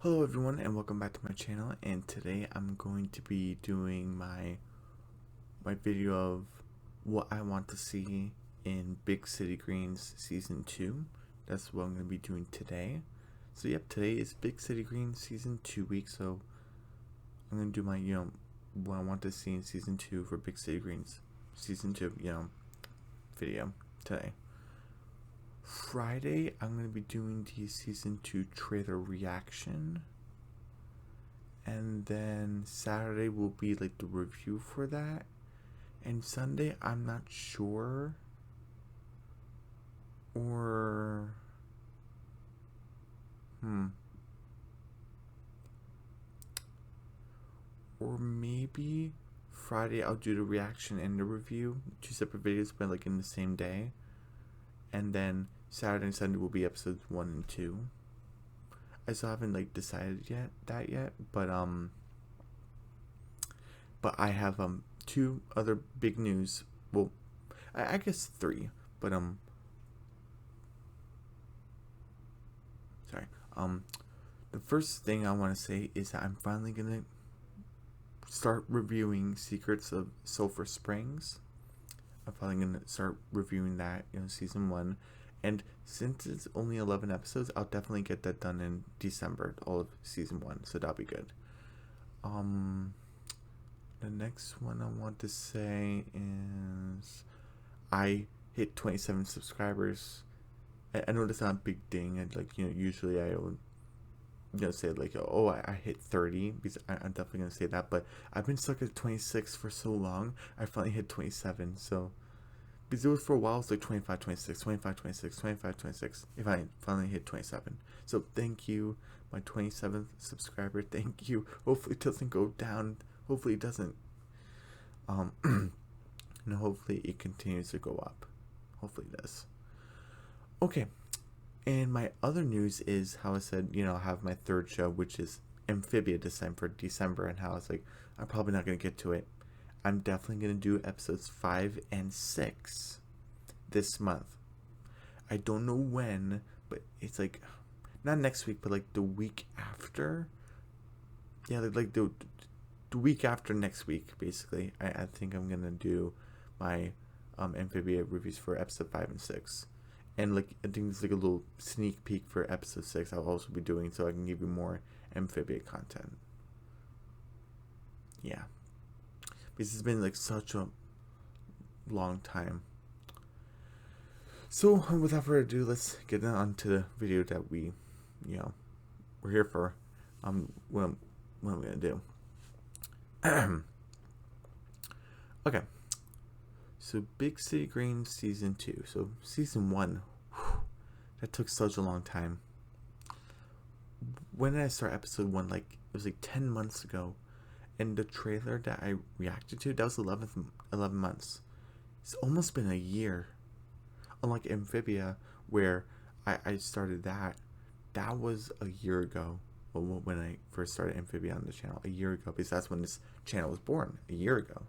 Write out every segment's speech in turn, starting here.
Hello everyone and welcome back to my channel, and today I'm going to be doing my video of what I want to see in Big City Greens Season 2. That's what I'm going to be doing today. So yep, today is Big City Greens Season 2 week, so I'm going to do my, what I want to see in Season 2 for Big City Greens Season 2, video today. Friday, I'm going to be doing the Season 2 trailer reaction. And then Saturday will be like the review for that. And Sunday, I'm not sure. Or maybe Friday I'll do the reaction and the review. 2 separate videos, but like in the same day. And then Saturday and Sunday will be episodes 1 and 2. I still haven't like decided yet, but I have 2 other big news. Well, I guess 3, but sorry. The first thing I want to say is that I'm finally gonna start reviewing Secrets of Sulphur Springs. I'm finally gonna start reviewing that, season 1. And since it's only 11 episodes, I'll definitely get that done in December, all of season 1, so that'll be good. The next one I want to say is I hit 27 subscribers. I know that's not a big thing, and like, usually I would, say like, oh, I hit 30, because I'm definitely gonna say that, but I've been stuck at 26 for so long. I finally hit 27, so because it was for a while, it's like 25, 26, 25, 26, 25, 26. If I finally hit 27. So thank you, my 27th subscriber. Thank you. Hopefully it doesn't go down. Hopefully it doesn't. And hopefully it continues to go up. Hopefully it does. Okay. And my other news is how I said, I have my 3rd show, which is Amphibia December, and how I was like, I'm probably not going to get to it. I'm definitely going to do episodes 5 and 6 this month. I don't know when, but it's like, not next week, but like the week after. Yeah, like the week after next week, basically. I think I'm going to do my Amphibia reviews for episode 5 and 6. And like, I think it's like a little sneak peek for episode 6 I'll also be doing, so I can give you more Amphibia content. Yeah. Because it's been like such a long time. So without further ado, let's get on to the video that we're here for. What I'm gonna do. Okay. So Big City Greens season 2. So season 1, that took such a long time. When did I start episode 1? Like, it was like 10 months ago. And the trailer that I reacted to, that was 11 months. It's almost been a year. Unlike Amphibia, where I started that was a year ago. When I first started Amphibia on the channel, a year ago, because that's when this channel was born, a year ago.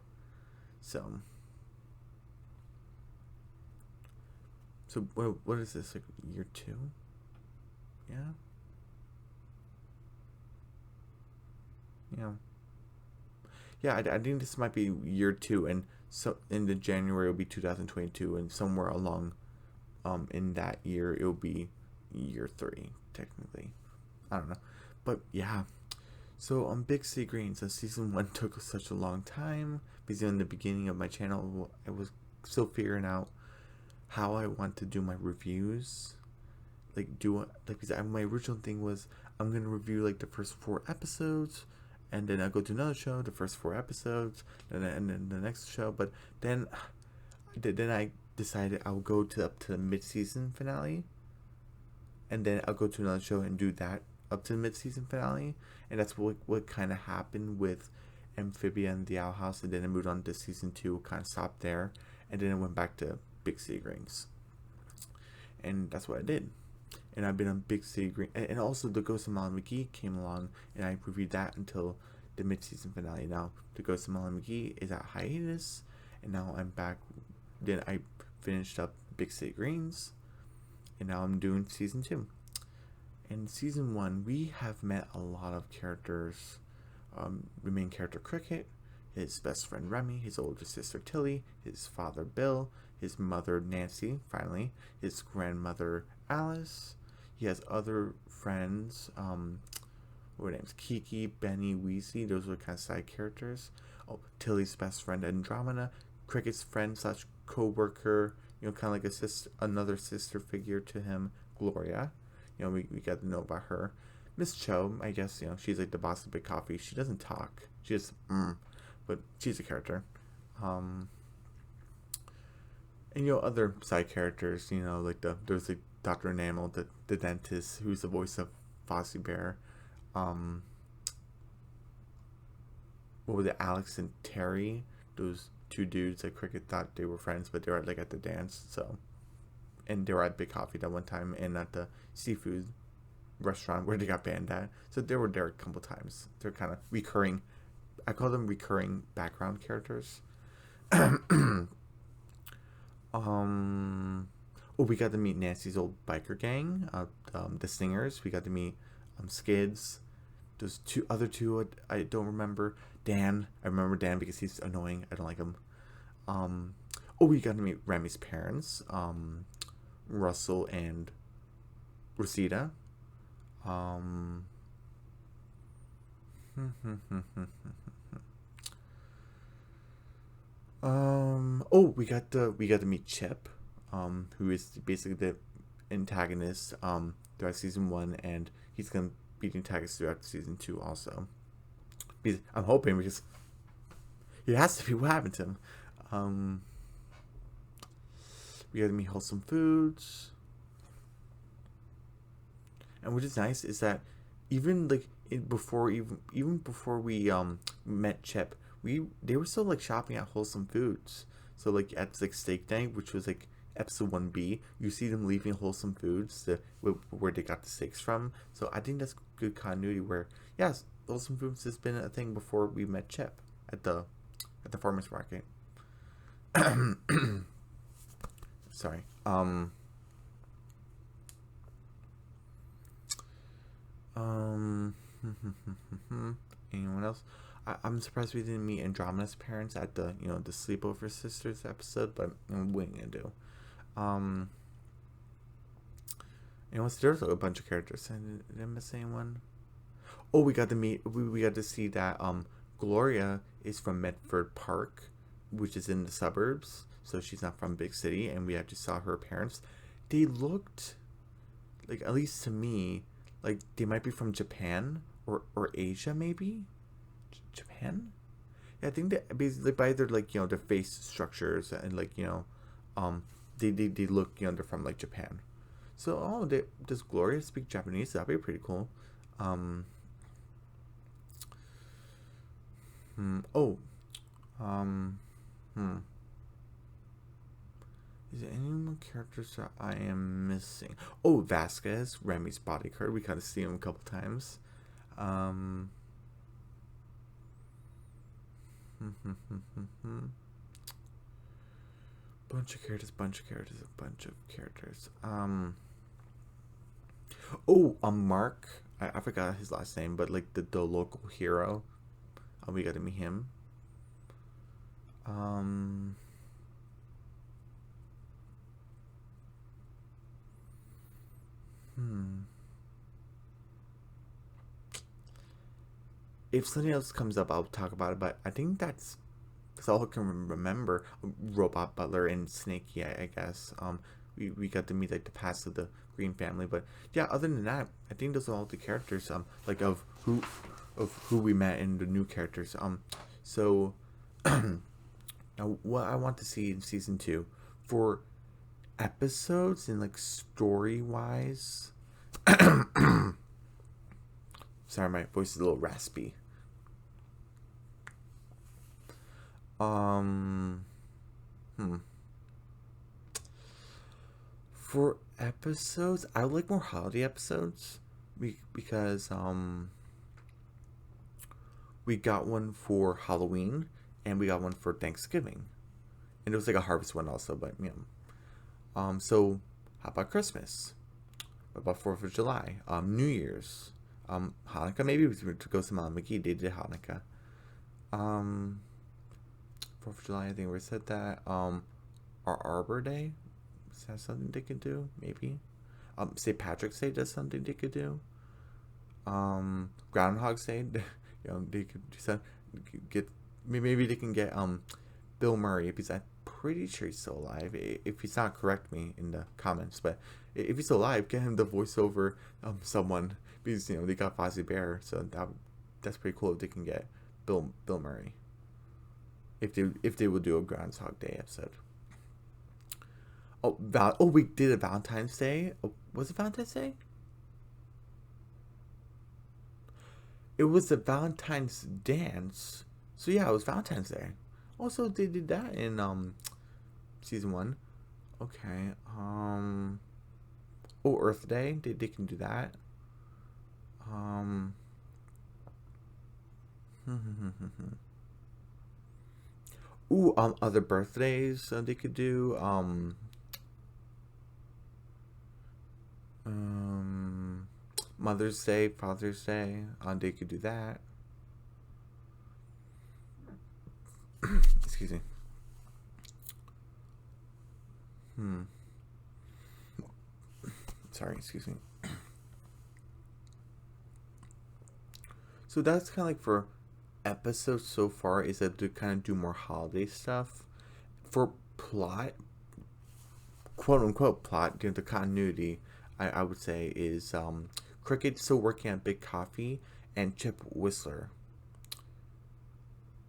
So what is this, like year 2? Yeah. Yeah, I think this might be year 2, and so in the January it'll be 2022, and somewhere along in that year it'll be year 3 technically. I don't know, but yeah. So on Big City Greens, season 1 took such a long time because in the beginning of my channel I was still figuring out how I want to do my reviews. Because my original thing was I'm gonna review like the first 4 episodes, and then I'll go to another show, the first 4 episodes, and then the next show. But then I decided I'll go up to the mid-season finale, and then I'll go to another show and do that up to the mid-season finale. And that's what kind of happened with Amphibia and the Owl House, and then I moved on to season 2, kind of stopped there, and then I went back to Big City Greens. And that's what I did. And I've been on Big City Green, and also the Ghost of Molly McGee came along, and I reviewed that until the mid-season finale. Now the Ghost of Molly McGee is at hiatus, and now I'm back. Then I finished up Big City Greens, and now I'm doing season 2. In season 1, we have met a lot of characters. The main character Cricket, his best friend Remy, his older sister Tilly, his father Bill, his mother Nancy, finally, his grandmother Alice. He has other friends, what were their names? Kiki, Benny, Weasley. Those were kind of side characters. Oh, Tilly's best friend Andromeda, Cricket's friend slash co-worker, kind of like another sister figure to him, Gloria. We got to know about her. Miss Cho, I guess, she's like the boss of Big Coffee. She doesn't talk. She just, but she's a character. And, other side characters, like there's like Dr. Enamel, the dentist, who's the voice of Fozzie Bear. What was it, Alex and Terry? Those two dudes that Cricket thought they were friends, but they were like at the dance, so. And they were at Big Coffee that one time, and at the seafood restaurant where they got banned at. So they were there a couple times. They're kind of recurring. I call them recurring background characters. We got to meet Nancy's old biker gang, the Singers. We got to meet Skids. Those other two I don't remember. Dan, I remember Dan because he's annoying. I don't like him. We got to meet Remy's parents, Russell and Rosita. We got to meet Chip, who is basically the antagonist throughout season 1, and he's gonna be the antagonist throughout season 2 also. I'm hoping, because he has to be. What happened to him? We got to meet Wholesome Foods, and what is nice is that even like before we met Chip, they were still like shopping at Wholesome Foods. So like at like steak night, which was like episode 1B, you see them leaving Wholesome Foods, where they got the steaks from. So I think that's good continuity. Where yes, Wholesome Foods has been a thing before we met Chip at the farmers market. Sorry. Anyone else? I'm surprised we didn't meet Andromeda's parents at the the Sleepover Sisters episode, but what are you gonna do? There's a bunch of characters. Did I miss anyone? Oh, we got to see that Gloria is from Medford Park, which is in the suburbs, so she's not from big city, and we actually saw her parents. They looked like, at least to me, like they might be from Japan or Asia, maybe. Japan? Yeah, I think that basically by their their face structures and they look they're from like Japan. So does Gloria speak Japanese? That'd be pretty cool. Is there any more characters that I am missing? Oh, Vasquez, Remy's bodyguard. We kind of see him a couple times. Bunch of characters. Mark. I forgot his last name, but like the local hero. We got to meet him. If something else comes up, I'll talk about it. But I think that's all I can remember. Robot Butler and Snakey, I guess. We got to meet like the past of the Green family, but yeah. Other than that, I think those are all the characters. Of who we met and the new characters. So now what I want to see in season 2 for episodes and like story wise. Sorry, my voice is a little raspy. For episodes, I would like more holiday episodes because we got one for Halloween and we got one for Thanksgiving, and it was like a harvest one also. But so how about Christmas? about 4th of July, New Year's, Hanukkah. Maybe to go to Mom McGee, they did Hanukkah. 4th of July, I think we said that. Our Arbor Day, is that something they could do? Maybe. St. Patrick's Day does something they could do. Groundhog's Day, they could do something. Maybe they can get Bill Murray, if I'm pretty sure he's still alive. If he's not, correct me in the comments. But if he's still alive, get him to voice over someone, because they got Fozzie Bear, so that's pretty cool if they can get Bill Murray. If they will do a Groundhog Day episode. We did a Valentine's Day. Was it Valentine's Day? It was the Valentine's dance. So yeah, it was Valentine's Day. Also, they did that in season 1. Okay. Earth Day. They can do that. Other birthdays they could do. Mother's Day, Father's Day. They could do that. Excuse me. Sorry, excuse me. So that's kind of like for episodes so far, is that to kind of do more holiday stuff. For plot, quote unquote plot, the continuity, I would say, is Cricket still working at Big Coffee and Chip Whistler.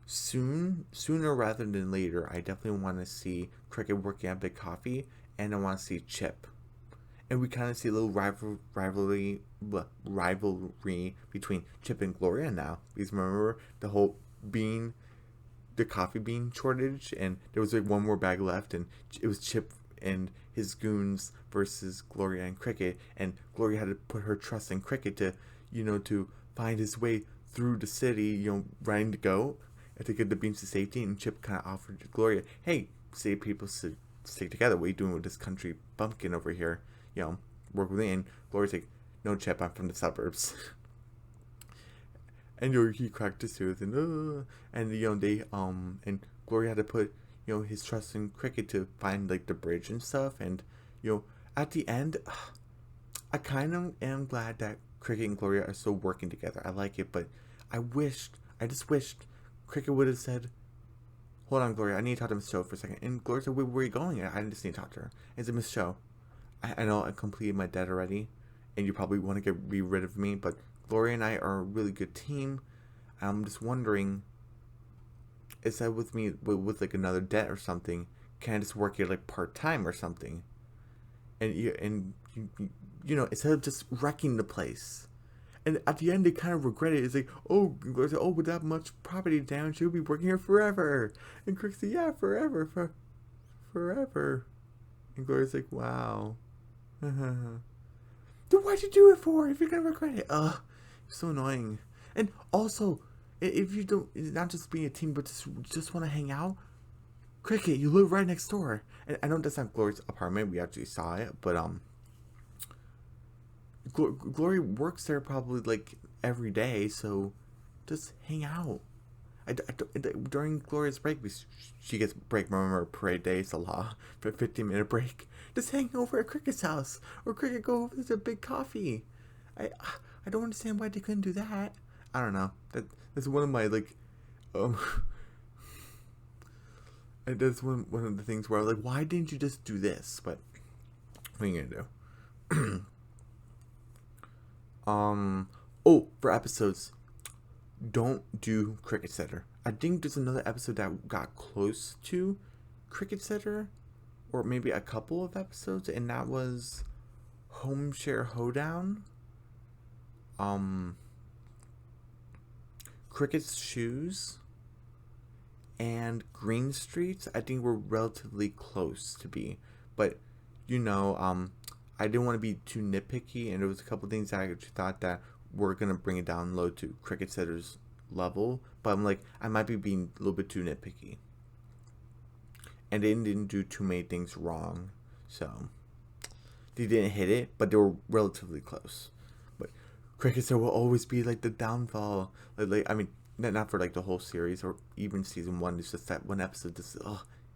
Sooner rather than later, I definitely want to see Cricket working at Big Coffee, and I want to see Chip. And we kind of see a little rivalry between Chip and Gloria now. Because remember the whole the coffee bean shortage, and there was like one more bag left, and it was Chip and his goons versus Gloria and Cricket, and Gloria had to put her trust in Cricket to find his way through the city, riding to go to get the beans to safety. And Chip kind of offered to Gloria, "Hey, say people should stick together. What are you doing with this country bumpkin over here? Work with me." And Gloria's like, "No, Chip, I'm from the suburbs." And he cracked his tooth, and they and Gloria had to put his trust in Cricket to find like the bridge and stuff. And at the end, I kind of am glad that Cricket and Gloria are still working together. I like it, but I just wished Cricket would have said, "Hold on, Gloria, I need to talk to Miss Cho for a second." And Gloria said, "Where are you going?" I just need to talk to her. I said, "Miss Cho, I know I completed my debt already, and you probably want to be rid of me, but Gloria and I are a really good team. I'm just wondering, is that with me with like another debt or something? Can I just work here like part-time or something? And instead of just wrecking the place." And at the end, they kind of regret it. It's like, Gloria said, with that much property damage, you'll be working here forever. And Crick said, "Yeah, forever, forever." And Gloria's like, "Wow." Then why'd you do it for if you're gonna regret it? It's so annoying. And also, if you don't, not just being a team, but just want to hang out, Cricket, you live right next door. And I know that's not Gloria's apartment. We actually saw it, but Gloria works there probably like every day, so just hang out. During Gloria's break, she gets break. Remember, parade day is a law for a 15-minute break. Just hang over at Cricket's house, or Cricket go over to Big Coffee. I don't understand why they couldn't do that. I don't know. That's one of my that's one of the things where I was like, why didn't you just do this? But what are you gonna do? For episodes, don't do Cricket Setter. I think there's another episode that got close to Cricket Setter, or maybe a couple of episodes, and that was Home Share Hoedown. Cricket's Shoes and Green Streets, I think, were relatively close to be, but I didn't want to be too nitpicky, and there was a couple things that I actually thought that were gonna bring it down low to Cricket Setter's level, but I'm like, I might be being a little bit too nitpicky, and they didn't do too many things wrong, so they didn't hit it, but they were relatively close. But Cricket Star will always be like the downfall. Like I mean, not for like the whole series or even season 1. It's just that one episode. Just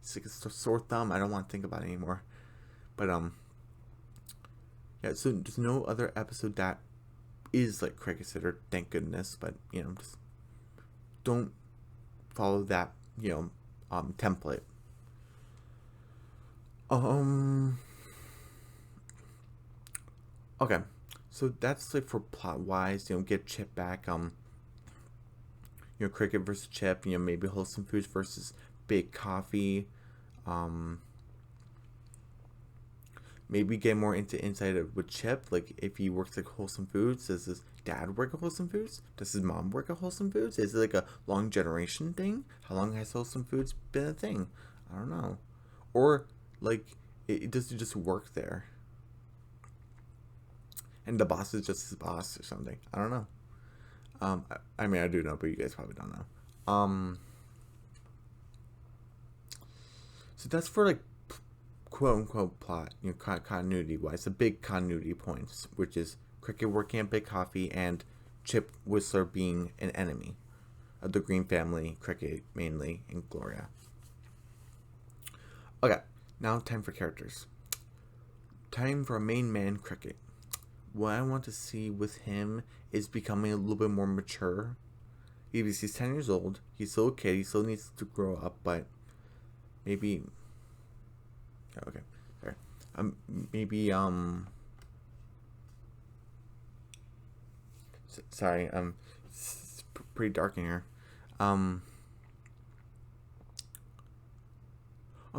it's like a sore thumb. I don't want to think about it anymore. But yeah. So there's no other episode that is like Cricket Sitter, thank goodness. But just don't follow that template. Okay, so that's like for plot wise. Get Chip back. Cricket versus Chip. Maybe Wholesome Foods versus Big Coffee. Maybe get more into insight with Chip. Like if he works at Wholesome Foods, does his dad work at Wholesome Foods? Does his mom work at Wholesome Foods? Is it like a long generation thing? How long has Wholesome Foods been a thing? I don't know. Or like does it just work there? And the boss is just his boss or something. I don't know. I mean, I do know, but you guys probably don't know. So that's for like quote unquote plot, continuity wise, the big continuity points, which is Cricket working at Big Coffee and Chip Whistler being an enemy of the Green family, Cricket mainly, and Gloria. Okay, now time for characters. Time for a main man, Cricket. What I want to see with him is becoming a little bit more mature. He's 10 years old. He's still a kid. He still needs to grow up, but maybe. Okay, sorry. Maybe sorry. It's pretty dark in here. Or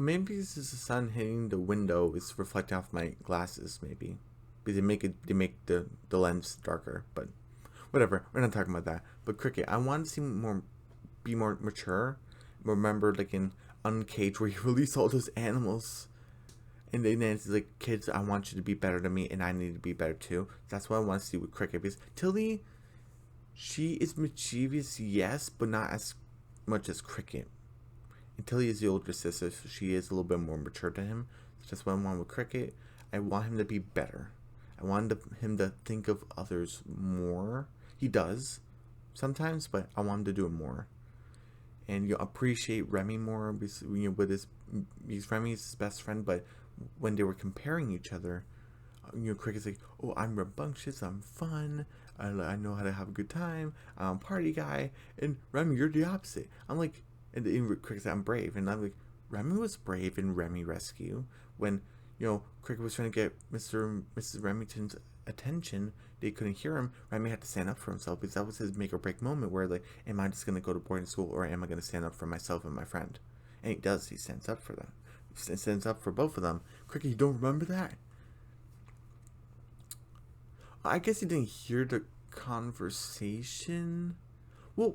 maybe this is the sun hitting the window is reflecting off my glasses. Maybe. Because they make the lens darker, but whatever. We're not talking about that. But Cricket, I want to see be more mature. Remember, like in Uncaged, where you release all those animals, and then it's like, kids, I want you to be better than me, and I need to be better too. That's what I want to see with Cricket. Because Tilly, she is mischievous, yes, but not as much as Cricket. And Tilly is the older sister, so she is a little bit more mature to him. So that's what I want with Cricket. I want him to be better. I want him to think of others more. He does sometimes, but I want him to do it more. And appreciate Remy more. With he's Remy's his best friend, but when they were comparing each other, Cricket's like, "Oh, I'm rambunctious. I'm fun. I know how to have a good time. I'm a party guy." And Remy, you're the opposite. I'm like, and Cricket's like, "I'm brave," and I'm like, Remy was brave in Remy Rescue when. Cricket was trying to get Mr. and Mrs. Remington's attention. They couldn't hear him. Remy had to stand up for himself because that was his make or break moment where, like, am I just going to go to boarding school or am I going to stand up for myself and my friend? And he does. He stands up for them. He stands up for both of them. Cricket, you don't remember that? I guess he didn't hear the conversation. Well,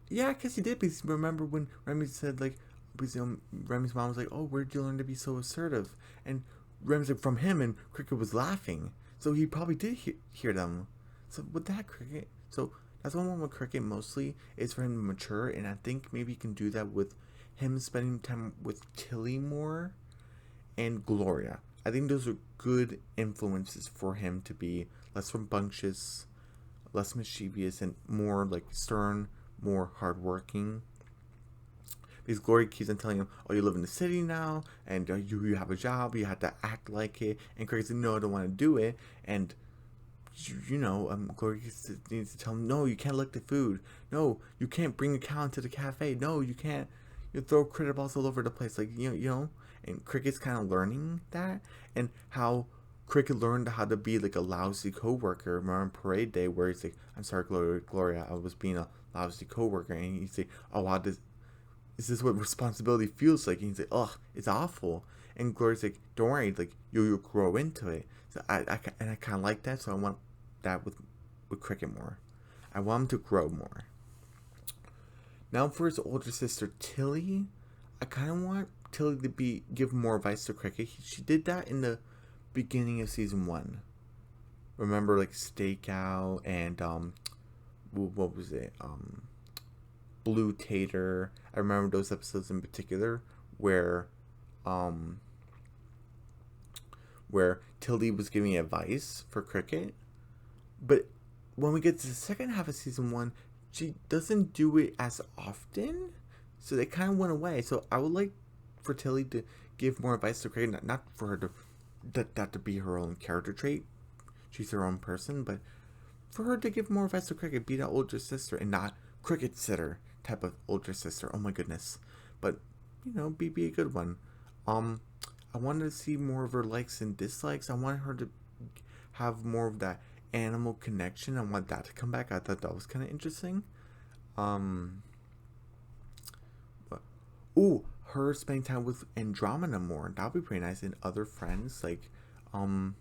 yeah, I guess he did because remember when Remy said, like, because, Remy's mom was like, "Oh, where'd you learn to be so assertive?" And Remy's like, "From him," and Cricket was laughing. So he probably did hear them. So with that, Cricket. So that's what I want with Cricket mostly is for him to mature, and I think maybe he can do that with him spending time with Tilly more and Gloria. I think those are good influences for him to be less rambunctious, less mischievous, and more like stern, more hardworking. Because Gloria keeps on telling him, "Oh, you live in the city now, and you have a job. You have to act like it." And Craig's like, "No, I don't want to do it." And Gloria needs to tell him, "No, you can't lick the food. No, you can't bring a cow into the cafe. No, you can't. You throw critter balls all over the place." Like And Cricket's kind of learning that, and how Cricket learned how to be like a lousy coworker. Remember on parade day where he's like, "I'm sorry, Gloria, I was being a lousy coworker," and he's like, "Oh wow, is this what responsibility feels like?" And he's like, "Oh, it's awful." And Gloria's like, "Don't worry, like you'll grow into it." So I kind of like that. So I want that with Cricket more. I want him to grow more. Now for his older sister Tilly, I kind of want Tilly to give more advice to Cricket. She did that in the beginning of season 1. Remember, like Stakeout and what was it? Blue Tater. I remember those episodes in particular where where Tilly was giving advice for Cricket. But when we get to the second half of season 1, she doesn't do it as often. So they kind of went away. So I would like for Tilly to give more advice to Cricket. Not for her to that to be her own character trait. She's her own person. But for her to give more advice to Cricket. Be that older sister and not Cricket sitter type of older sister. Oh my goodness. But, be a good one. I wanted to see more of her likes and dislikes. I wanted her to have more of that animal connection. I want that to come back. I thought that was kind of interesting. Her spending time with Andromeda more. That would be pretty nice. And other friends, like, her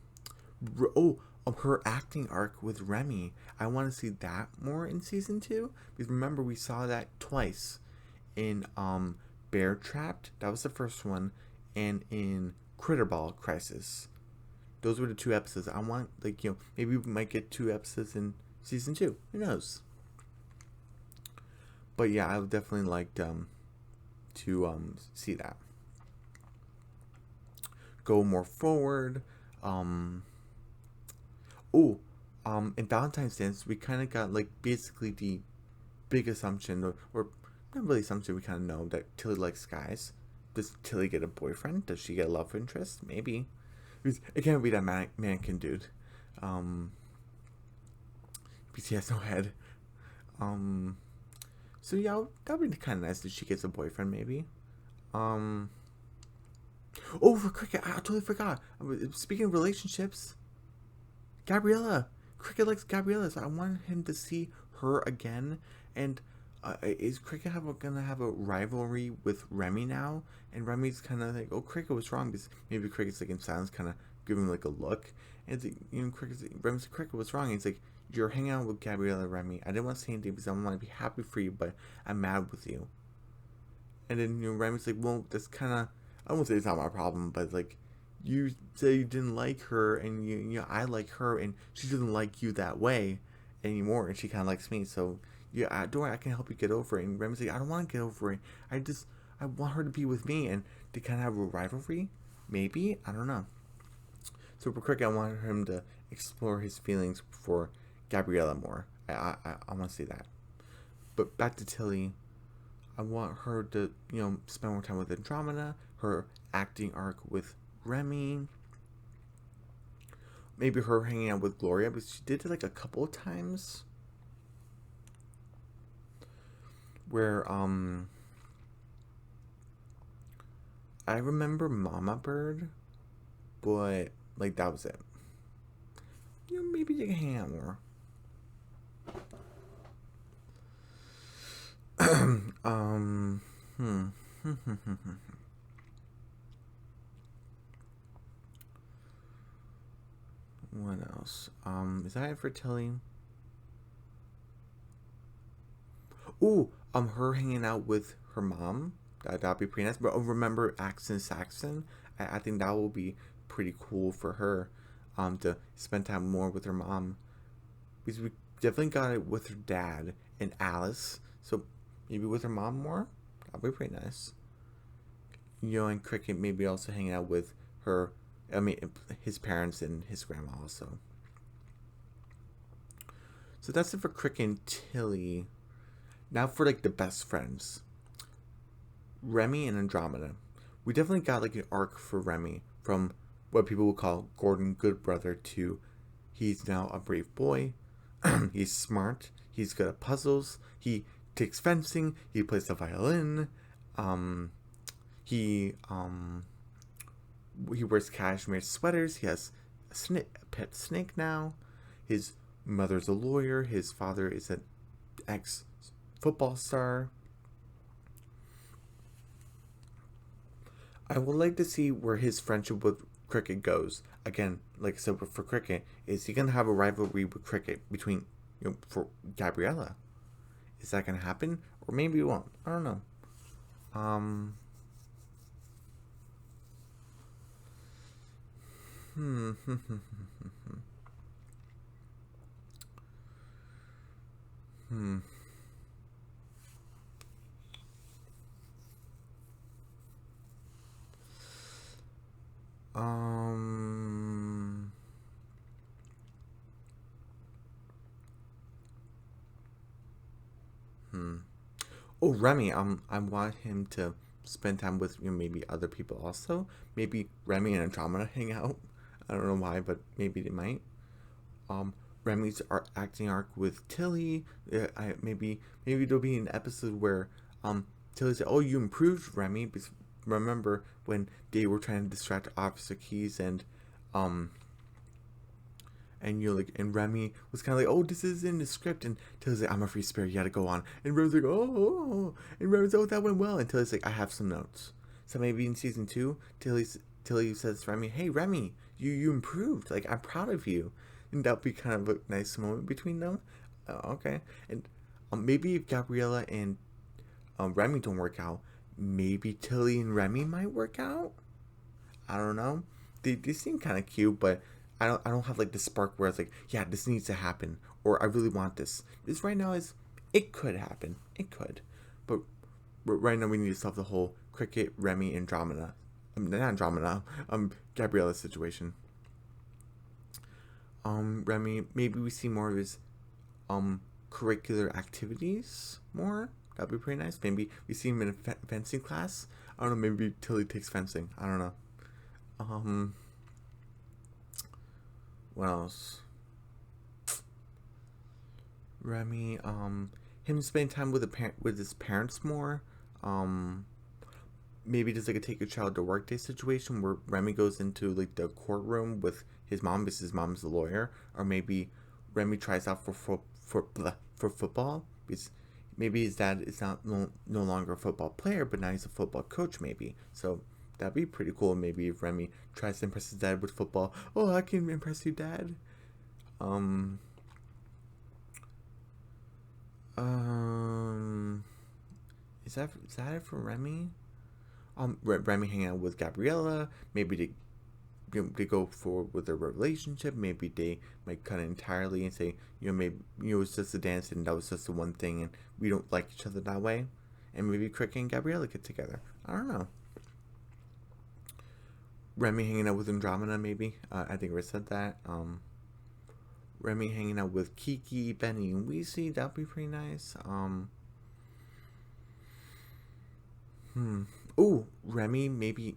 acting arc with Remy. I want to see that more in season 2. Because remember, we saw that twice in Bear Trapped. That was the first one. And in Critterball Crisis. Those were the 2 episodes. I want, maybe we might get 2 episodes in season 2. Who knows? But yeah, I would definitely like to see that. Go more forward. In Valentine's Dance, we kind of got, basically the big assumption, or not really assumption, we kind of know that Tilly likes guys. Does Tilly get a boyfriend? Does she get a love interest? Maybe. It can't be that mannequin dude. Because he has no head. So yeah, that would be kind of nice that she gets a boyfriend, maybe. For Cricket, I totally forgot. Speaking of relationships, Gabriella. Cricket likes Gabriella, so I want him to see her again. And is Cricket gonna have a rivalry with Remy now? And Remy's kind of like, oh, Cricket was wrong, because maybe Cricket's in silence, kind of giving him a look. And it's Remy's like, Cricket was wrong. And it's like, you're hanging out with Gabriella, Remy. I didn't want to say anything because I want to be happy for you, but I'm mad with you. And then Remy's like, well, that's kind of, I won't say it's not my problem, but you say you didn't like her, and I like her, and she doesn't like you that way anymore, and she kind of likes me, so yeah, don't worry, I can help you get over it. And Remy's like, I don't want to get over it. I want her to be with me, and to kind of have a rivalry, maybe, I don't know. So for Cricket, I want him to explore his feelings for Gabriella more. I want to see that. But back to Tilly, I want her to, spend more time with Andromeda, her acting arc with Remy, maybe her hanging out with Gloria, but she did it a couple of times. Where I remember Mama Bird, but that was it. Maybe they can hang out more. What else? Is that it for Tilly? Her hanging out with her mom. That'd be pretty nice. But remember Axon Saxon? I think that will be pretty cool for her. To spend time more with her mom. Because we definitely got it with her dad and Alice. So maybe with her mom more? That'd be pretty nice. And Cricket maybe also hanging out with her, his parents and his grandma also. So that's it for Cricket and Tilly. Now for the best friends. Remy and Andromeda. We definitely got an arc for Remy from what people would call Gordon Goodbrother to he's now a brave boy. He's smart. He's good at puzzles. He takes fencing. He plays the violin. He wears cashmere sweaters. He has a pet snake now. His mother's a lawyer. His father is an ex-football star. I would like to see where his friendship with Cricket goes. Again, like I said, for Cricket, is he gonna have a rivalry with Cricket between for Gabriella? Is that gonna happen, or maybe it won't? I don't know. Hmm. Oh, Remy. I want him to spend time with maybe other people also. Maybe Remy and Andromeda hang out. I don't know why, but maybe they might. Um, Remy's acting arc with Tilly. Maybe there'll be an episode where Tilly said, "Oh, you improved, Remy." Because remember when they were trying to distract Officer Keys um and Remy was kind of like, "Oh, this is in the script," and Tilly's like, "I'm a free spirit, you gotta go on." And Remy's like, "Oh," and Remy's like, "Oh, that went well." And Tilly's like, "I have some notes." So maybe in season 2, Tilly says to Remy, "Hey, Remy, you improved. Like, I'm proud of you." And that'll be kind of a nice moment between them. Okay, and maybe if Gabriella and Remy don't work out, maybe Tilly and Remy might work out. I don't know. They seem kind of cute, but I don't have like the spark where it's like, yeah, this needs to happen, or I really want this. This right now is, it could happen. It could, but right now we need to solve the whole Cricket, Remy, Andromeda. Not Andromeda. Gabriella situation. Remy, maybe we see more of his um curricular activities more. That'd be pretty nice. Maybe we see him in a fencing class. I don't know. Maybe Tilly takes fencing. I don't know. Um, what else? Remy, him spending time with with his parents more. Um, Maybe just like a take a child to work day situation where Remy goes into like the courtroom with his mom because his mom's a lawyer, or maybe Remy tries out for football because maybe his dad is no longer a football player, but now he's a football coach maybe. So that'd be pretty cool. Maybe if Remy tries to impress his dad with football, oh, I can impress you, dad. Um, Um, is that it for Remy? Remy hanging out with Gabriella. Maybe they go forward with their relationship. Maybe they might cut it entirely and say, maybe it's just a dance and that was just the one thing, and we don't like each other that way. And maybe Cricket and Gabriella get together. I don't know. Remy hanging out with Andromeda, maybe. I think we said that. Remy hanging out with Kiki, Benny, and Weezy. That'd be pretty nice. Oh, Remy maybe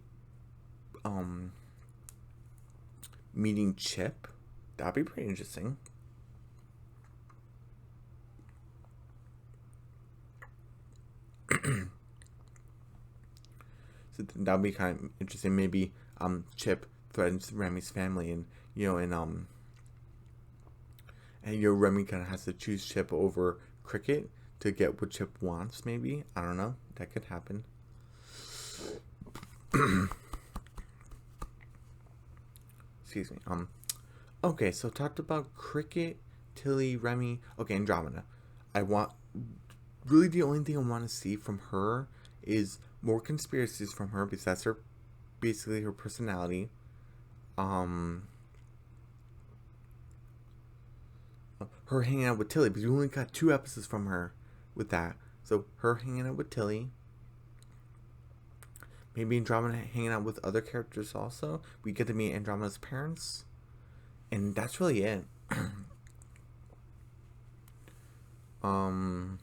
um meeting Chip. That'd be pretty interesting. So that'd be kind of interesting. Maybe Chip threatens Remy's family, and Remy kind of has to choose Chip over Cricket to get what Chip wants. Maybe, I don't know. That could happen. Excuse me. Okay, so talked about Cricket, Tilly, Remy. Okay, Andromeda. I want really the only thing I want to see from her is more conspiracies from her because that's her basically her personality. Um, her hanging out with Tilly because we only got 2 episodes from her with that. So her hanging out with Tilly. Maybe Andromeda hanging out with other characters also. We get to meet Andromeda's parents. And that's really it. um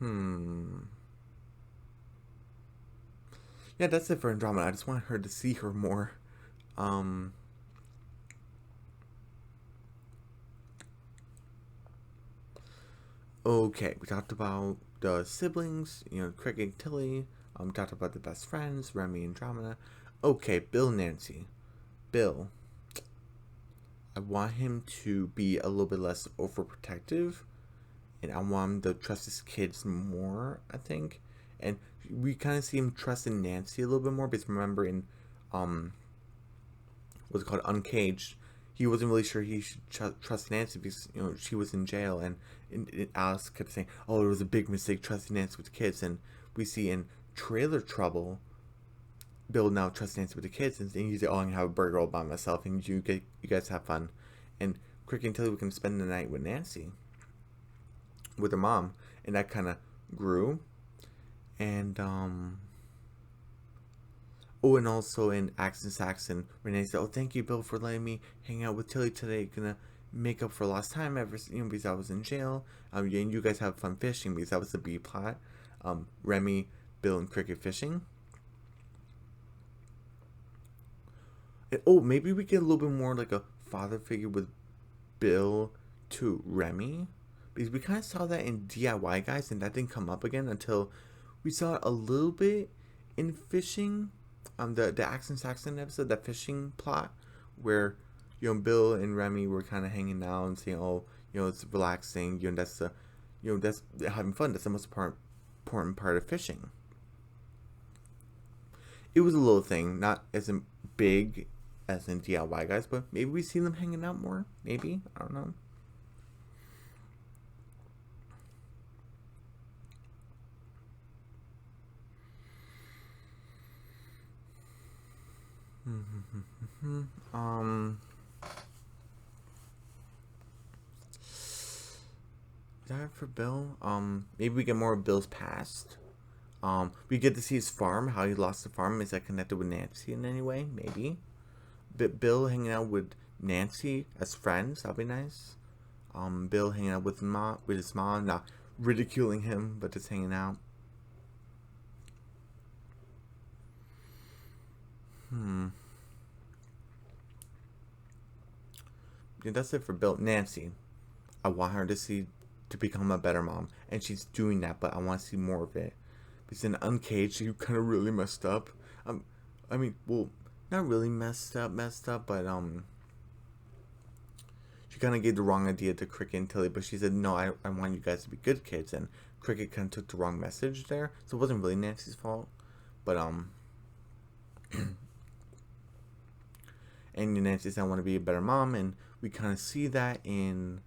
hmm. Yeah, that's it for Andromeda. I just want her to see her more. Um Okay, we talked about the siblings, Craig and Tilly. Talked about the best friends, Remy and Andromeda. Okay, Bill and Nancy. Bill, I want him to be a little bit less overprotective, and I want him to trust his kids more, I think. And we kind of see him trusting Nancy a little bit more because remember in um what's it called, Uncaged, he wasn't really sure he should trust Nancy because she was in jail, and Alice kept saying, "Oh, it was a big mistake trusting Nancy with the kids." And we see in Trailer Trouble, Bill now trusts Nancy with the kids, and he's like, "Oh, I'm gonna have a burger all by myself, and you guys have fun." And Cricket and Tilly can spend the night with Nancy, with her mom, and that kind of grew. And oh, and also in Axe and Saxon, Renee said, "Oh, thank you, Bill, for letting me hang out with Tilly today. make up for lost time because I was in jail. And you guys have fun fishing because that was the B plot. Remy, Bill, and Cricket fishing. And, maybe we get a little bit more like a father figure with Bill to Remy, because we kind of saw that in DIY guys, and that didn't come up again until we saw it a little bit in fishing. The Axon Saxon episode, that fishing plot, where Bill and Remy were kind of hanging out and saying, it's relaxing. That's that's having fun. That's the most important part of fishing. It was a little thing, not as big as in DIY guys, but maybe we see them hanging out more. Maybe, I don't know. Is that it for Bill? Maybe we get more of Bill's past. We get to see his farm, how he lost the farm. Is that connected with Nancy in any way? Maybe. But Bill hanging out with Nancy as friends, that'd be nice. Bill hanging out with his mom, not ridiculing him, but just hanging out. Yeah, that's it for Bill. Nancy, I want her to become a better mom, and she's doing that, but I want to see more of it. Because in Uncaged, she kind of really messed up. Not really messed up, but she kind of gave the wrong idea to Cricket and Tilly, but she said, no, I want you guys to be good kids, and Cricket kind of took the wrong message there, so it wasn't really Nancy's fault, but and Nancy said, I want to be a better mom, and we kind of see that in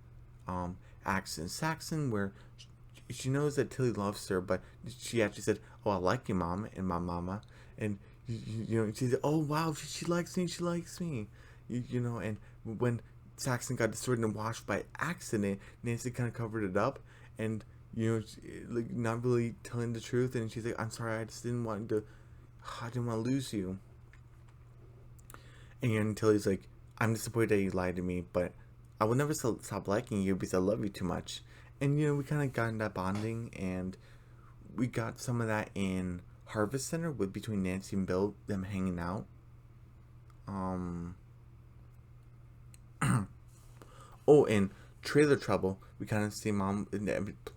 Axon Saxon, where she knows that Tilly loves her, but she actually said, I like you, Mom, and my mama, and she said, oh wow, she likes me, and when Saxon got distorted and washed by accident, Nancy kind of covered it up, and not really telling the truth, and she's like, I'm sorry, I didn't want to lose you. And Tilly's like, I'm disappointed that you lied to me, but I will never stop liking you because I love you too much. And we kind of got in that bonding, and we got some of that in Harvest Center between Nancy and Bill, them hanging out. And Trailer Trouble, we kind of see Mom,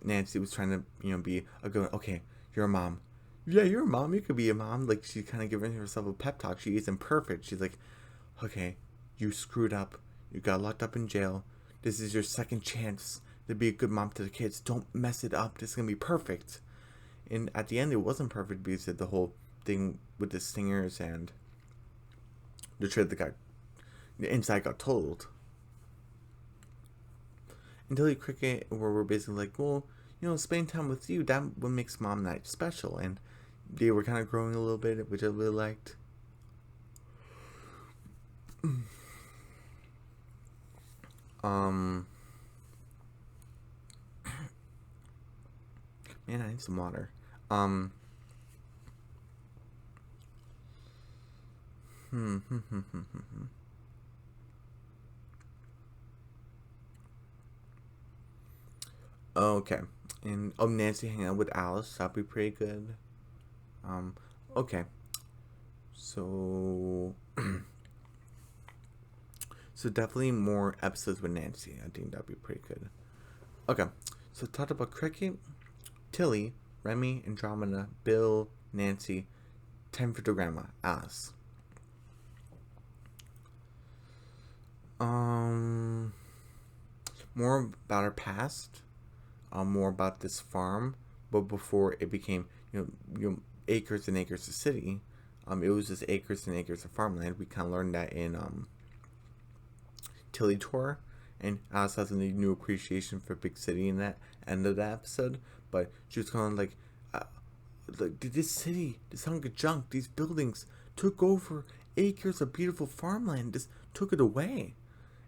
Nancy was trying to be a good, okay, you're a mom. Yeah, you're a mom. You could be a mom. Like, she's kind of giving herself a pep talk. She isn't perfect. She's like, okay, you screwed up. You got locked up in jail. This is your second chance to be a good mom to the kids. Don't mess it up. This is going to be perfect. And at the end, it wasn't perfect because of the whole thing with the stingers and the inside got told. Until Cricket, where we're basically like, well, spending time with you, that what makes Mom Night special. And they were kind of growing a little bit, which I really liked. Man, I need some water. Okay. And Nancy hanging out with Alice, that'd be pretty good. Okay. So so definitely more episodes with Nancy. I think that'd be pretty good. Okay. So talked about Cricket, Tilly, Remy, Andromeda, Bill, Nancy, Time for the Grandma, Alice. More about her past. More about this farm, but before it became acres and acres of city, it was just acres and acres of farmland. We kind of learned that in Tilly Tour, and Alice has a new appreciation for big city in that end of that episode. But she was kind of like this city, this hunk of junk, these buildings took over acres of beautiful farmland, just took it away,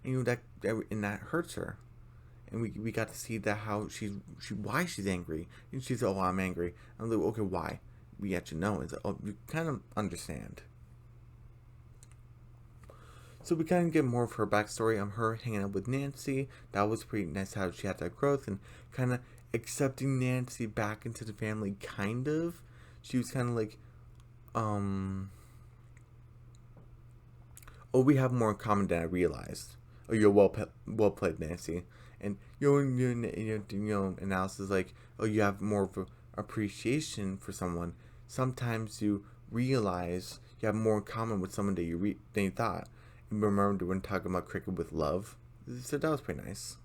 and that hurts her. And we got to see that how why she's angry. And she's like, I'm angry. I'm like, okay, why? We actually know. It's like, you kind of understand. So we kind of get more of her backstory on her hanging out with Nancy. That was pretty nice how she had that growth and kind of accepting Nancy back into the family, kind of. She was kind of like, oh, we have more in common than I realized. Oh, you're well played, Nancy. And and Alice is like, oh, you have more of a appreciation for someone. Sometimes you realize you have more in common with someone than you thought. And remember when talking about cricket with love, so that was pretty nice.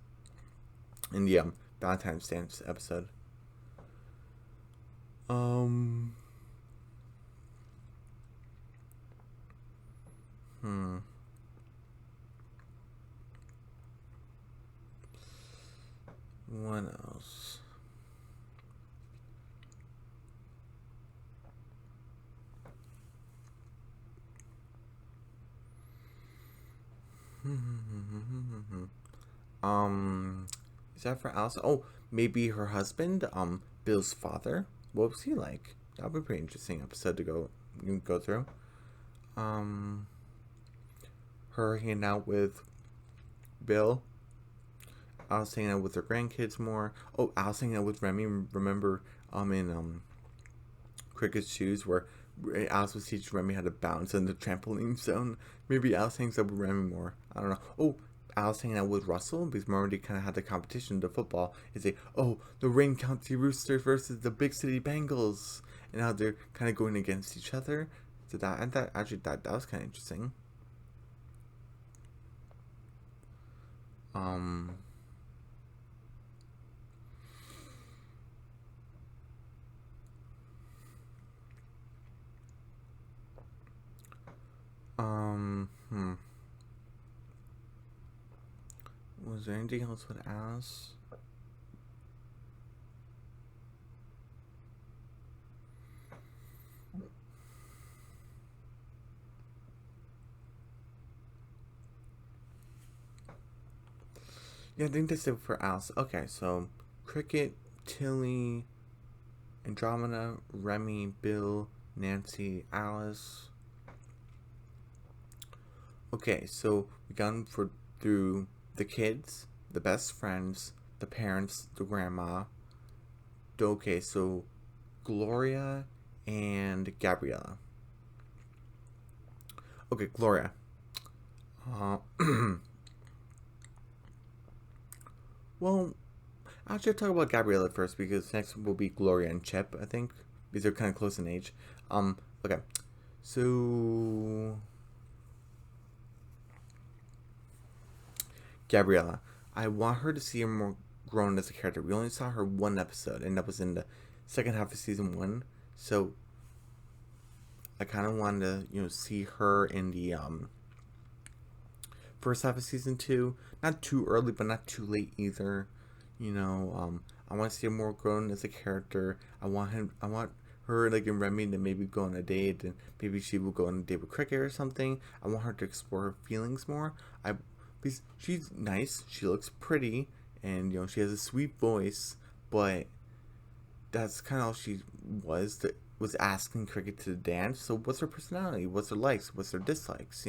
In the Valentine's Dance episode. What else? Is that for Alice? Oh, maybe her husband, Bill's father. What was he like? That would be a pretty interesting episode to go through. Her hanging out with Bill. Alice hanging out with her grandkids more. Oh, Alice hanging out with Remy. Remember, in Cricket's shoes, where Alice was teaching Remy how to bounce in the trampoline zone. Maybe Alice hangs out with Remy more. I don't know. Oh, Alice hanging out with Russell, because remember they kind of had the competition, the football. Is the Rain County Roosters versus the Big City Bengals, and how they're kind of going against each other. So that was kind of interesting. Was there anything else with Alice? Yeah, I think that's it for Alice. Okay, so Cricket, Tilly, Andromeda, Remy, Bill, Nancy, Alice. Okay, so we gone through the kids, the best friends, the parents, the grandma. Okay, so Gloria and Gabriella. Okay, Gloria. Well, I'll just talk about Gabriella first because next will be Gloria and Chip, I think, because they're kind of close in age. Okay, so Gabriella, I want her to see her more grown as a character. We only saw her one episode, and that was in the second half of season 1. So I kind of wanted to, see her in the first half of season 2. Not too early, but not too late either. I want to see her more grown as a character. I want her like in Remy to maybe go on a date, and maybe she will go on a date with Cricket or something. I want her to explore her feelings more. Because she's nice, she looks pretty, and she has a sweet voice, but that's kind of all she was asking Cricket to dance. So what's her personality? What's her likes? What's her dislikes?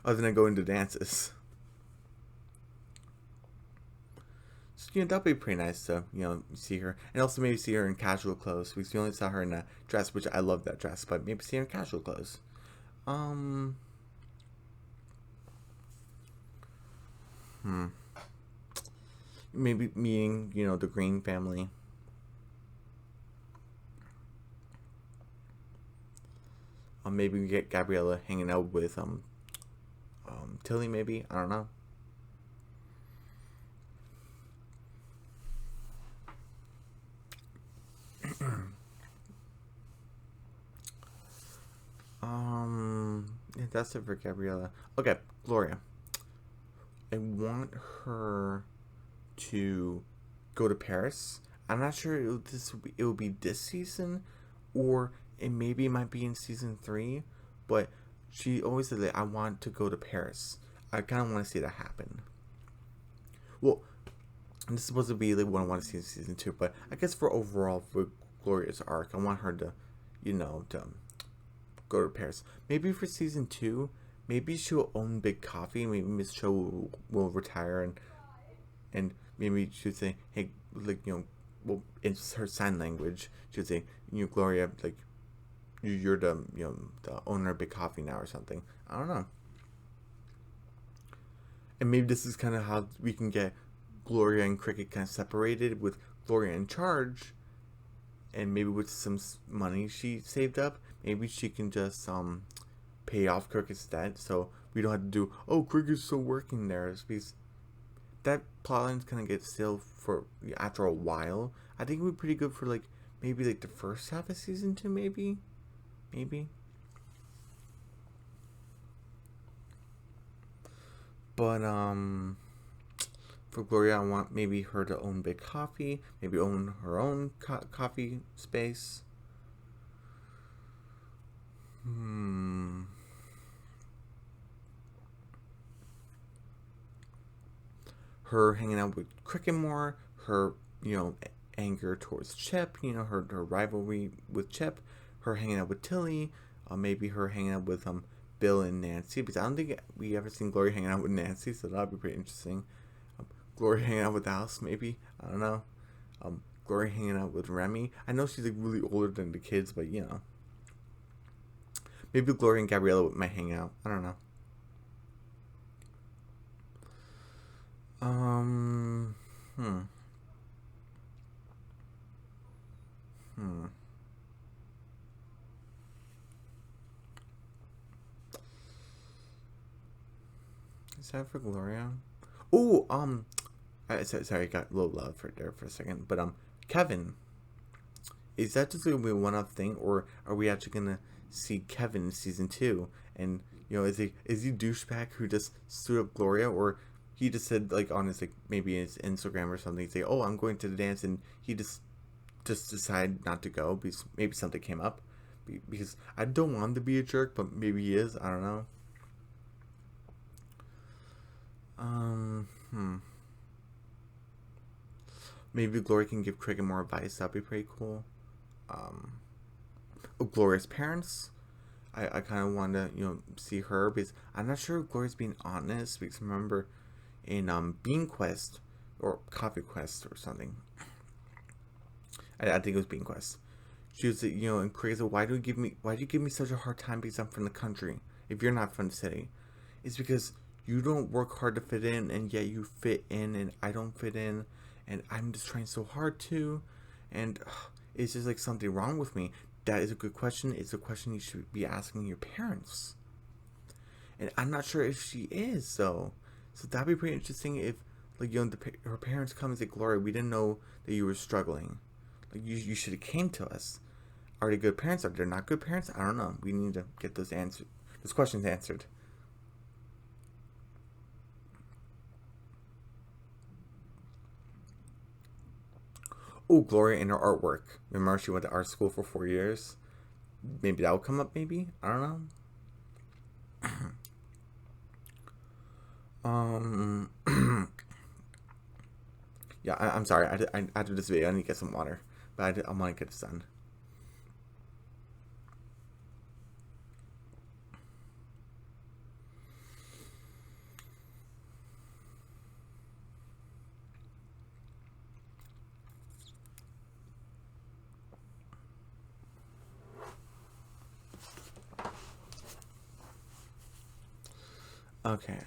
Other than going to dances. So, that'd be pretty nice to, see her. And also maybe see her in casual clothes. Because we only saw her in a dress, which I love that dress. But maybe see her in casual clothes. Maybe meeting, the Green family. Maybe we get Gabriella hanging out with, Tilly, maybe. I don't know. Yeah, that's it for Gabriella. Okay, Gloria. I want her to go to Paris. I'm not sure it will be this season, or it might be in season 3. But she always said that I want to go to Paris. I kind of want to see that happen. Well, this is supposed to be like what I want to see in season 2, but I guess for Gloria's arc, I want her to, to go to Paris. Maybe for season 2, maybe she'll own Big Coffee. Maybe Miss Cho will retire, and maybe she'll say, hey, like, well, in her sign language, she'll say, Gloria, like, you're the, the owner of Big Coffee now or something. I don't know. And maybe this is kind of how we can get Gloria and Cricket kind of separated, with Gloria in charge, and maybe with some money she saved up, maybe she can just pay off Cricket's debt, so we don't have to do, oh, Cricket's still working there, because that plotline's gonna get stale for after a while. I think it would be pretty good for like maybe like the first half of season 2, maybe. But for Gloria, I want maybe her to own Big Coffee, maybe own her own coffee space. Her hanging out with Cricket more, her, anger towards Chip, her rivalry with Chip, her hanging out with Tilly, maybe her hanging out with Bill and Nancy, because I don't think we ever seen Gloria hanging out with Nancy, so that'd be pretty interesting. Gloria hanging out with Alice, maybe, I don't know. Gloria hanging out with Remy. I know she's like really older than the kids, but maybe Gloria and Gabriella might hang out. I don't know. Is that for Gloria? Oh, sorry, I got a little love for there for a second. But Kevin, is that just gonna be a one-off thing, or are we actually gonna see Kevin in season 2? And is he douchebag who just stood up Gloria, or he just said like on his like maybe his Instagram or something, say, oh, I'm going to the dance, and he just decided not to go because maybe something came up. Because I don't want him to be a jerk, but maybe he is. I don't know. Maybe Gloria can give Cricket more advice. That'd be pretty cool. Gloria's parents. I kind of want to see her, because I'm not sure if Gloria's being honest, because remember in Bean Quest or Coffee Quest or something. I think it was Bean Quest. She was and Cricket said, why do you give me such a hard time because I'm from the country if you're not from the city? It's because you don't work hard to fit in, and yet you fit in, and I don't fit in, and I'm just trying so hard to, and it's just like something wrong with me. That is a good question. It's a question you should be asking your parents, and I'm not sure if she is though. So that'd be pretty interesting if like her parents come and say, Gloria, we didn't know that you were struggling. Like you should have came to us. Are they good parents? Are they not good parents? I don't know. We need to get those questions answered. Oh, Gloria and her artwork. Remember she went to art school for 4 years? Maybe that will come up, maybe? I don't know. Yeah, I'm sorry. After this video, I need to get some water. But I want to get this done. Okay.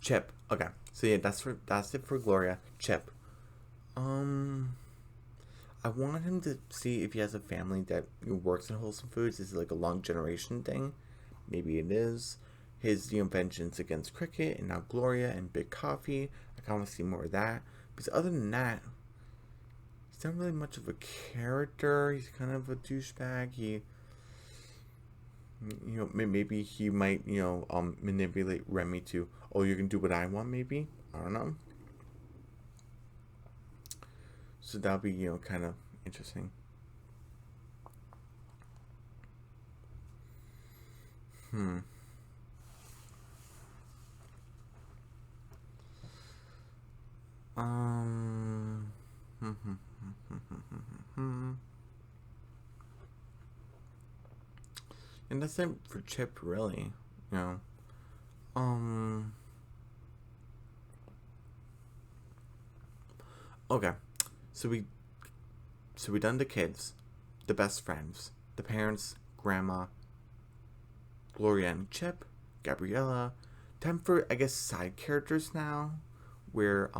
Chip. Okay. So yeah, that's it for Gloria. Chip. I want him to see if he has a family that works in wholesome foods. Is it like a long generation thing? Maybe it is. His vengeance against Cricket and now Gloria and Big Coffee. I kind of want to see more of that. Because other than that, he's not really much of a character. He's kind of a douchebag. He, maybe he might, manipulate Remy to, oh, you can do what I want, maybe. I don't know. So that'll be, kind of interesting. And that's it for Chip, really. You know. Um. Okay. So we done the kids, the best friends, the parents, grandma, Gloria and Chip, Gabriella. Time for, I guess, side characters now, where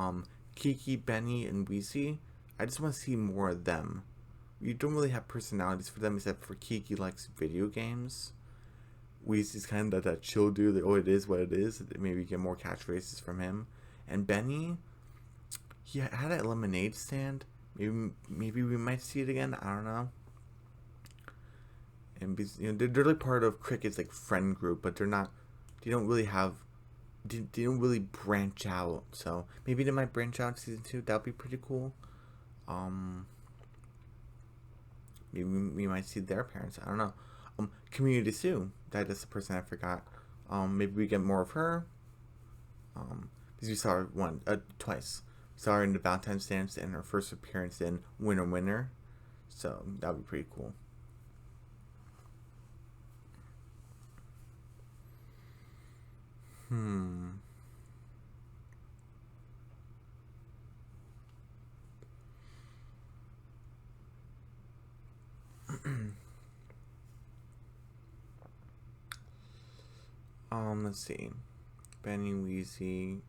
Kiki, Benny, and Weezy. I just want to see more of them. You don't really have personalities for them except for Kiki likes video games. Weezy's kind of that chill dude. Like, oh, it is what it is. Maybe get more catchphrases from him. And Benny, he had a lemonade stand. Maybe we might see it again. I don't know. And they're like part of Cricket's like friend group, but they're not. They don't really have. They don't really branch out. So maybe they might branch out in season 2. That'd be pretty cool. Maybe we might see their parents. I don't know. Community Sue. That's the person I forgot. Maybe we get more of her. Because we saw her twice. We saw her in the Valentine's dance and her first appearance in Winner Winner. So that'd be pretty cool. Let's see. Benny, Weezy,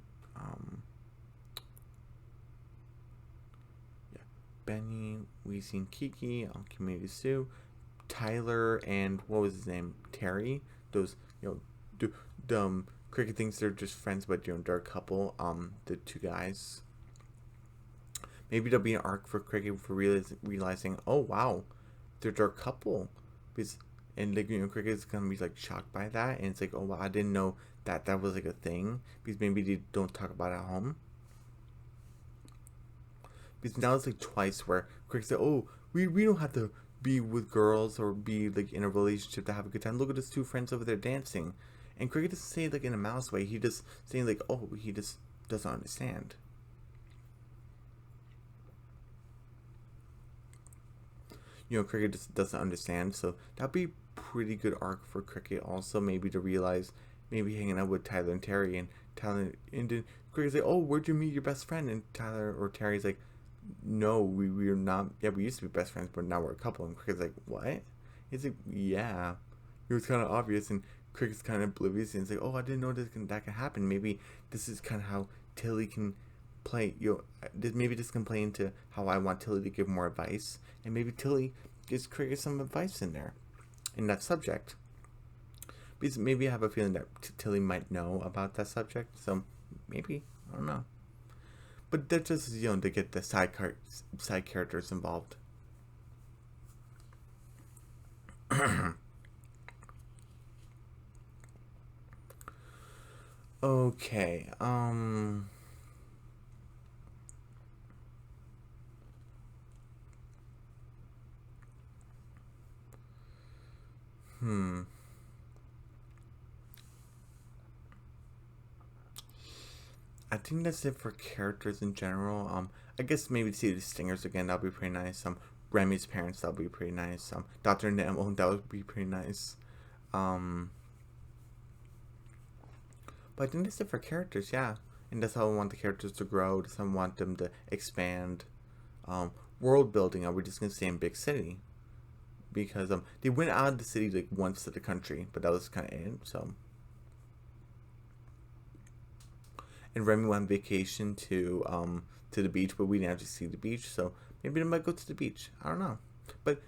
Benny, Weezy, and Kiki, Community Sue, Tyler, and what was his name? Terry. Those, Cricket thinks they're just friends, but they're a couple. The two guys. Maybe there'll be an arc for Cricket for realizing, oh wow, they're a couple, because Cricket's gonna be like shocked by that, and it's like, oh wow, I didn't know that was like a thing, because maybe they don't talk about it at home. Because now it's like twice where Cricket said, oh, we don't have to be with girls or be like in a relationship to have a good time. Look at those two friends over there dancing. And Cricket doesn't say it like in a mouse way. He just saying like, oh, he just doesn't understand. Cricket just doesn't understand. So that'd be pretty good arc for Cricket also. Maybe to realize, maybe hanging out with Tyler and Terry, and then Cricket's like, oh, where'd you meet your best friend? And Tyler or Terry's like, no, we're not. Yeah, we used to be best friends, but now we're a couple. And Cricket's like, what? He's like, yeah. It was kind of obvious, and Cricket's kind of oblivious, and it's like, oh, I didn't know that can happen. Maybe this is kind of how Tilly can play. Maybe this can play into how I want Tilly to give more advice, and maybe Tilly gives Cricket some advice in that subject. Because maybe I have a feeling that Tilly might know about that subject, so maybe, I don't know. But that's just to get the side characters involved. Okay. I think that's it for characters in general. I guess maybe see the Stingers again. That'll be pretty nice. Remy's parents. That'll be pretty nice. Dr. Nemo. That would be pretty nice. But I think that's it for characters. Yeah, and that's how I want the characters to grow. That's how I want them to expand. World building. Are we just gonna stay in big city? Because they went out of the city like once to the country, but that was kind of it. So. And Remy went on vacation to the beach, but we didn't actually see the beach, so maybe they might go to the beach. I don't know, but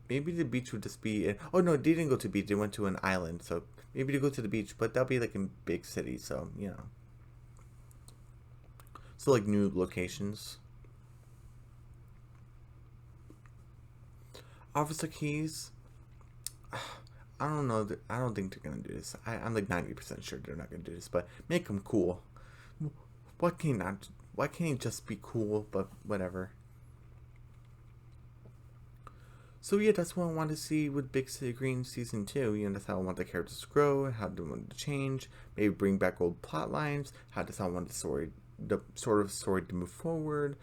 maybe the beach would just be. Oh no, they didn't go to the beach. They went to an island, so maybe they go to the beach, but that'll be like in big cities, so So like new locations. Officer Keys. I don't know. I don't think they're gonna do this. I'm like 90% sure they're not gonna do this. But make them cool. Why can't he just be cool? But whatever. So yeah, that's what I want to see with Big City Green season 2. That's how I want the characters to grow. How do I want to change? Maybe bring back old plot lines. That's how I want the sort of story to move forward.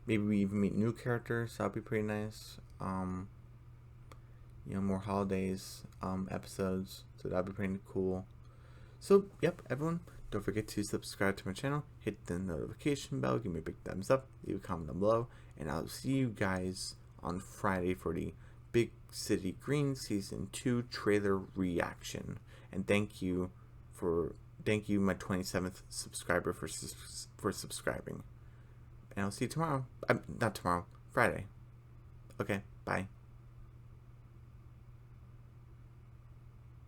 maybe we even meet new characters. That'd be pretty nice. More holidays episodes, so that'd be pretty cool. So, yep, everyone, don't forget to subscribe to my channel, hit the notification bell, give me a big thumbs up, leave a comment down below, and I'll see you guys on Friday for the Big City Green Season 2 trailer reaction. And thank you, my 27th subscriber for subscribing. And I'll see you tomorrow. Not tomorrow, Friday. Okay, bye.